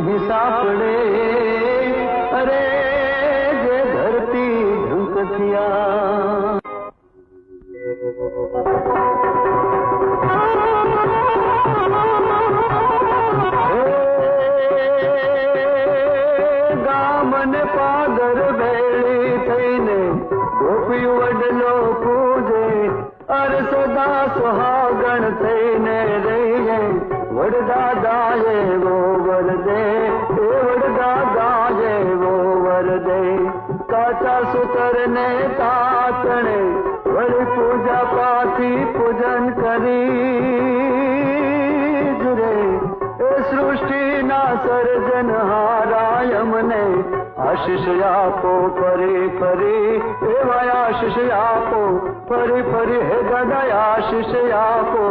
नहीं सापड़े अरे जे धरती झुकतिया। गामने पागर बेड़ी थईने गोपियों वडलो पूजे अर सदा सुहागण थईने रहीए वडदादाए वो वर दे वडदादाए वो वर दे। काचा सुतर ने तातणे वળી पूजा पाठी पूजन करी जुरे सृष्टि ना सर्जन हाराय मने आशीष आपो फरी फरी एवा आशीष आपो फरी फरी हे दादा आशीष आपो।